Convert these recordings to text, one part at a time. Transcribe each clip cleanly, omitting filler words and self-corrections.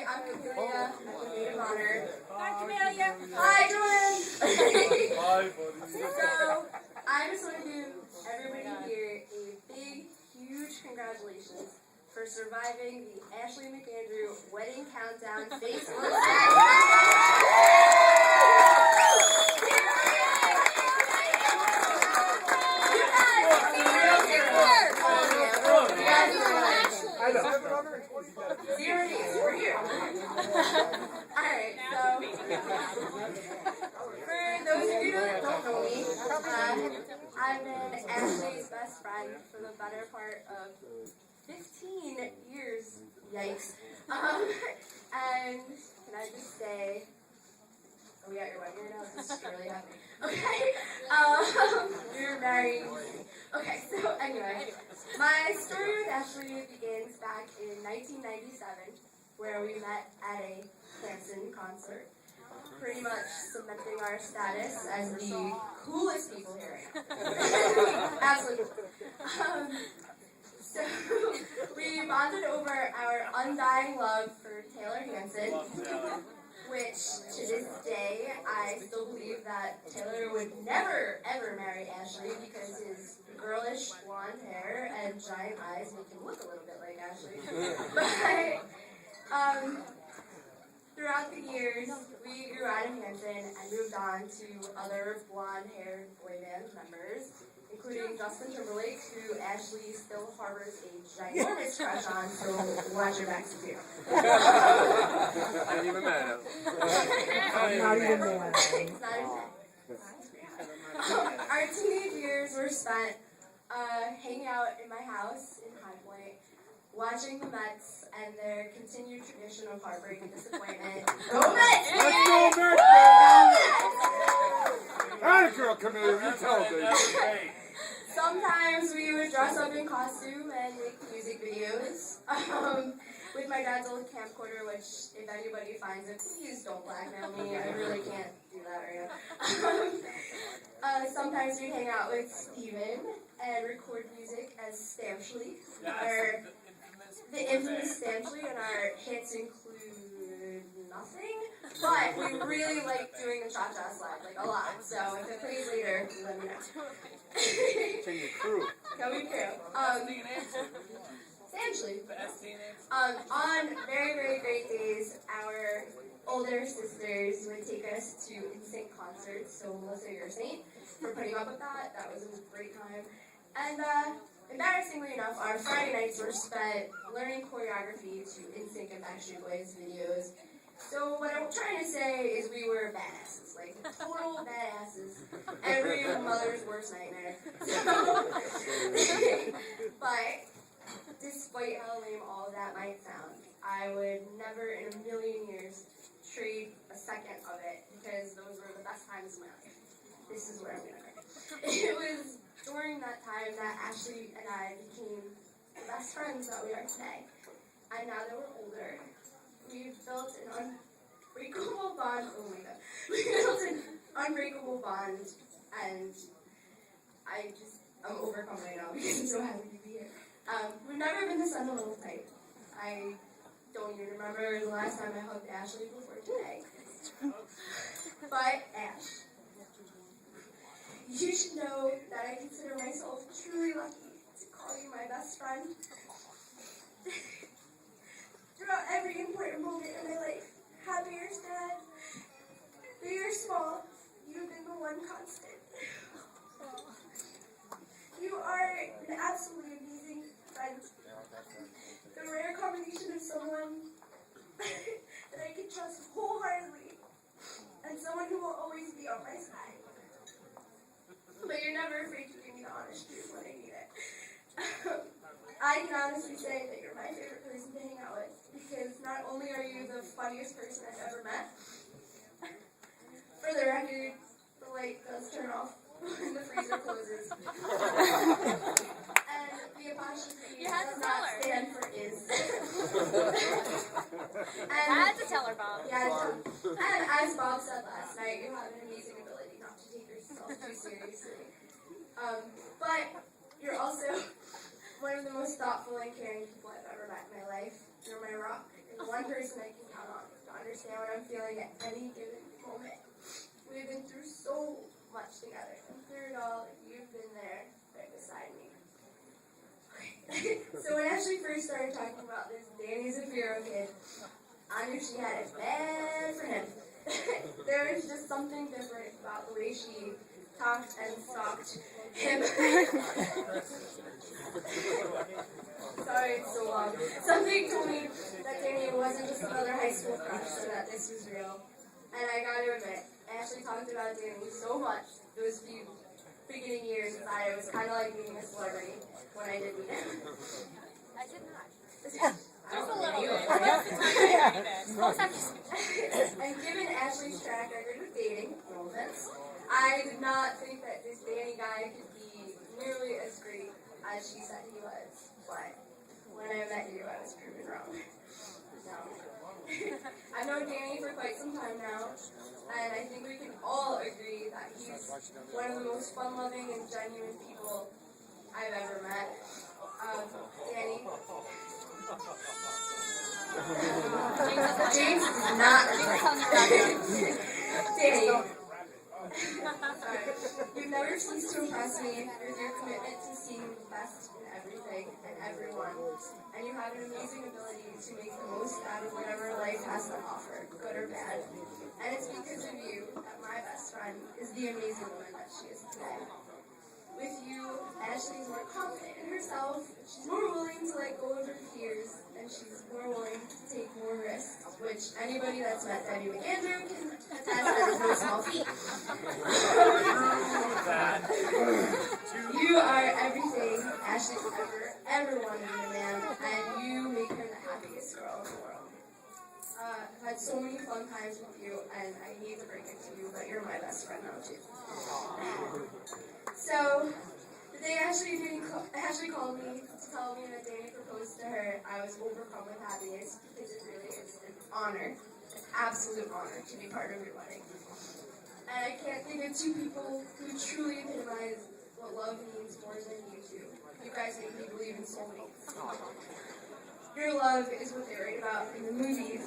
I'm Camelia. I'm the maid of honor. Hi, Camelia. Hi, Joanne. Hi, buddy. So, I just want to give everybody here a big, huge congratulations for surviving the Ashley McAndrew Wedding Countdown Facebook Zero days for you. Alright, so for those of you that don't know me, I've been Ashley's best friend for the better part of 15 years. Yikes. And can I just say, are we at your wedding right now? This is really happening. Okay. You're married. Okay, so anyway, my story with Ashley begins back in 1997, where we met at a Hanson concert, pretty much cementing our status as the coolest people here right now. Absolutely. So we bonded over our undying love for Taylor Hanson, which to this day I still believe that Taylor would never ever marry Ashley because his girlish blonde hair and giant eyes make him look a little bit like Ashley. But throughout the years, we grew out of Hanson and moved on to other blonde-haired boy band members, including Justin Timberlake, who Ashley still harbors a ginormous crush on, so watch your backs too. I ain't even mad at him. It's not even mad. Our teenage years were spent hanging out in my house in High Point, watching the Mets and their continued tradition of heartbreak and disappointment. Go Mets! Let's go, Mets, baby! Alright, girl, come here. You tell them. Sometimes we would dress up in costume and make music videos. With my dad's old camcorder, which, if anybody finds it, please don't blackmail me. I really can't do that right now. Sometimes we'd hang out with Steven and record music as Stampley. The infamous Stampley, and our hits include nothing, but we really like doing the cha-cha slide, like a lot. So if it plays later, let me know. Coming through. Coming through. Essentially. On very, very great days, our older sisters would take us to NSYNC concerts, so Melissa, you're a saint for putting up with that. That was a great time. And embarrassingly enough, our Friday nights were spent learning choreography to NSYNC and Backstreet Boys videos. So what I'm trying to say is we were badasses, like total badasses. Every mother's worst nightmare. But despite how lame all of that might sound, I would never in a million years trade a second of it because those were the best times of my life. This is where I'm going to cry. It was during that time that Ashley and I became the best friends that we are today. And now that we're older, we've built an unbreakable bond. Oh my god. We built an unbreakable bond, and I'm overcome right now because I'm so happy to be here. We've never been this sentimental type. I don't even remember the last time I hugged Ashley before today. But Ash, you should know that I consider myself truly lucky to call you my best friend. Throughout every important moment in my life, happy or sad, big or small, you've been the one constant. You are an absolutely amazing friend. The rare combination of someone that I can trust wholeheartedly, and someone who will always be on my side. But you're never afraid to give me the honest truth when I need it. I can honestly say that you're my favorite person to hang out with, because not only are you the funniest person I've ever met, for the record, the light does turn off when the freezer closes. And the apostrophe does not stand for is. I had to tell her, Bob. Yeah, and as Bob said last night, you have an amazing ability not to take yourself too seriously. But you're also one of the most thoughtful and caring people I've ever met in my life. You're my rock and one person I can count on to understand what I'm feeling at any given moment. We've been through so much together, and through it all, you've been there right beside me. So when Ashley first started talking about this Danny's a hero kid, I knew she had it bad for him. There was just something different about the way she talked and stalked him. Sorry, it's so long. Something told me that Danny wasn't just another high school crush, and that this was real. And I gotta admit, Ashley talked about Danny so much those few beginning years that it was kind of like meeting a celebrity when I did meet him. I did not. Just a little bit. Most of the time. And given Ashley's track record of dating, I did not think that this Danny guy could be nearly as great as she said he was. But when I met you, I was proven wrong. No. I've known Danny for quite some time now, and I think we can all agree that he's one of the most fun-loving and genuine people I've ever met. Danny. James is not. Danny. Sorry. You've never ceased to impress me with your commitment to seeing the best in everything and everyone. And you have an amazing ability to make the most out of whatever life has to offer, good or bad. And it's because of you that my best friend is the amazing woman that she is today. With you, Ashley is more confident in herself, she's more willing to let go of her fears, and she's more willing to take more risks, which anybody that's met Debbie McAndrew can attest that is no small feat. You are everything Ashley ever wanted in a man, and you make her the happiest girl in the world. I've had so many fun times with you, and I hate to break it to you, but you're my best friend now too. So, the day Ashley called me to tell me that Danny proposed to her, I was overcome with happiness because it really is an honor, an absolute honor to be part of your wedding. And I can't think of two people who truly epitomize what love means more than you two. You guys make me believe in soulmates. Your love is what they write about in the movies.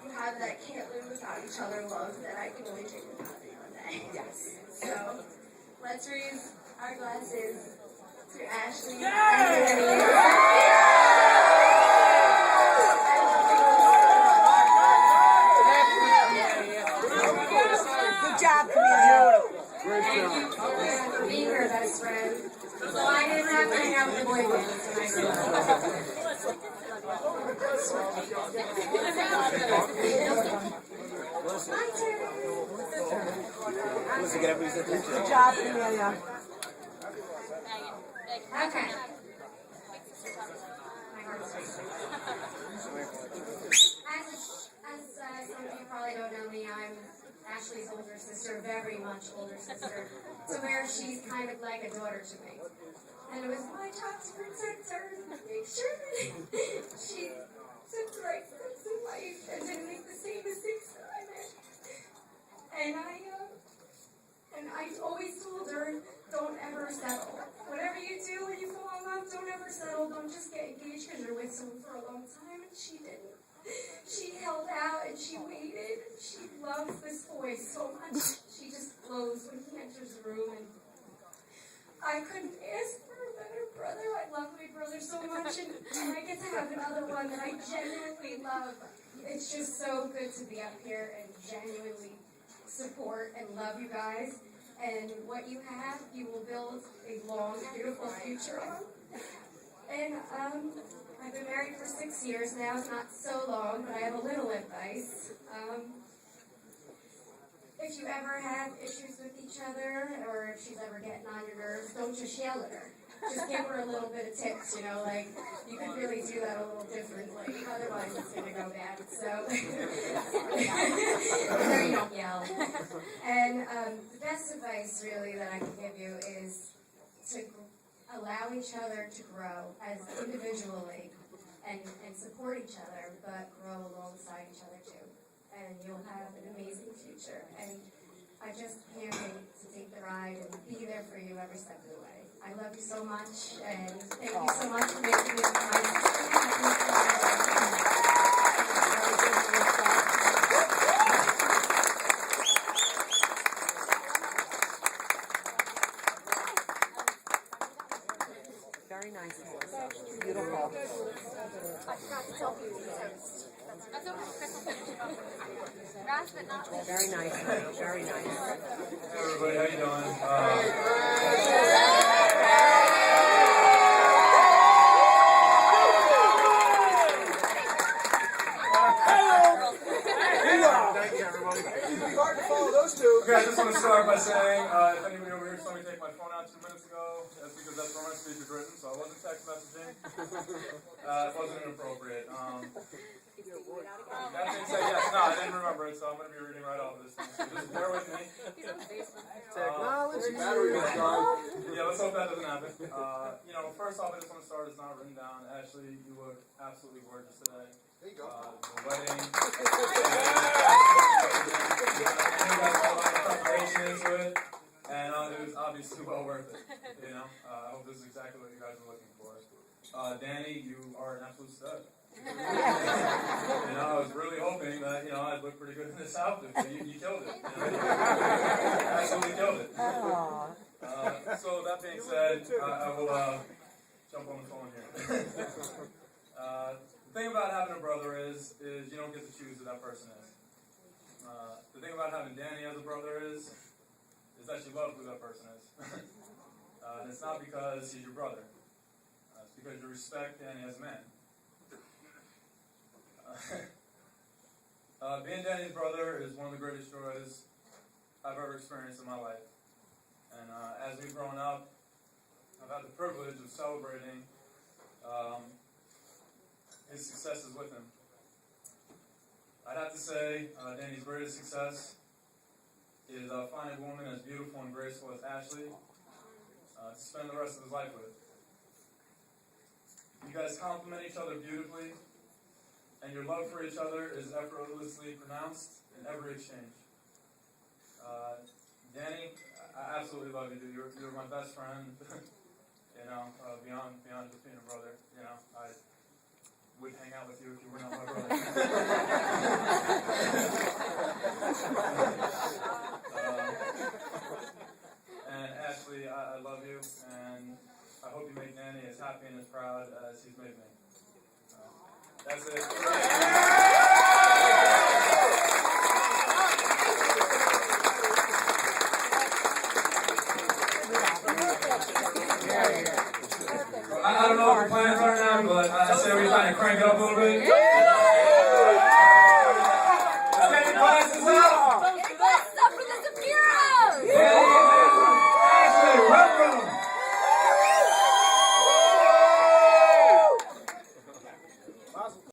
You have that can't live without each other love that I can only take without you one day. Yes. So, let's raise our glasses to Ashley and Danny. Good job, Camille. Thank you for being her best friend. So I didn't have to hang out with the boy bands when I grew up. My turn. Good job, Amelia. Okay. As some of you probably don't know me, I'm Ashley's older sister, very much older sister, to where she's kind of like a daughter to me. And it was my job to protect her and make sure that she took the right steps in life and didn't make the same mistakes that I made. And I always told her, don't ever settle. Whatever you do when you fall in love, don't ever settle. Don't just get engaged because you're with someone for a long time. And she didn't. She held out and she waited. She loves this boy so much. She just glows when he enters the room. And I couldn't ask for a better brother. I love my brother so much. And I get to have another one that I genuinely love. It's just so good to be up here and genuinely support and love you guys. And what you have, you will build a long, beautiful future on. And I've been married for 6 years now. It's not so long, but I have a little advice. If you ever have issues with each other, or if she's ever getting on your nerves, don't just yell at her. Just give her a little bit of tips, like, you could really do that a little differently, otherwise it's going to go bad, so. So you don't yell. And the best advice, really, that I can give you is to allow each other to grow as individually and support each other, but grow alongside each other too. And you'll have an amazing future. And I just can't wait to take the ride and be there for you every step of the way. I love you so much, and thank you so much for making me my I forgot to tell you toast. That's okay. Chris will finish it up. Last but not least. Very nice, honey. Very nice. Hey everybody, how you doing? Thank you, everybody. It's hard to follow those two. Okay, I just want to start by saying, if anybody over here saw me take my phone out 2 minutes ago, that's because that's where my speech is written, so I wasn't text messaging. It wasn't inappropriate. That being said, yes, no, I didn't remember it, so I'm going to be reading right off of this thing. So just bear with me. He's on Facebook. Technology. Yeah, let's hope that doesn't happen. First off, I just want to start, it's not written down. Ashley, you look absolutely gorgeous today. There you go. The wedding. You guys put a lot of preparation into it, and it was obviously well worth it. I hope this is exactly what you guys are looking for. Danny, you are an absolute stud. I was really hoping that I'd look pretty good in this outfit, but you killed it. Absolutely killed it. So that being said, I will jump on the phone here. The thing about having a brother is you don't get to choose who that person is. The thing about having Danny as a brother is that you love who that person is. And it's not because he's your brother. It's because you respect Danny as a man. Being Danny's brother is one of the greatest joys I've ever experienced in my life. And as we've grown up, I've had the privilege of celebrating his successes with him. I'd have to say Danny's greatest success is finding a woman as beautiful and graceful as Ashley to spend the rest of his life with. You guys complement each other beautifully, and your love for each other is effortlessly pronounced in every exchange. Danny, I absolutely love you, dude. You're my best friend. Beyond just being a brother. I would hang out with you if you were not my brother. And Ashley, I love you, and I hope you make Danny as happy and as proud as he's made me. That's it. I don't know what the plans are now, but I say we kind of crank it up a little bit.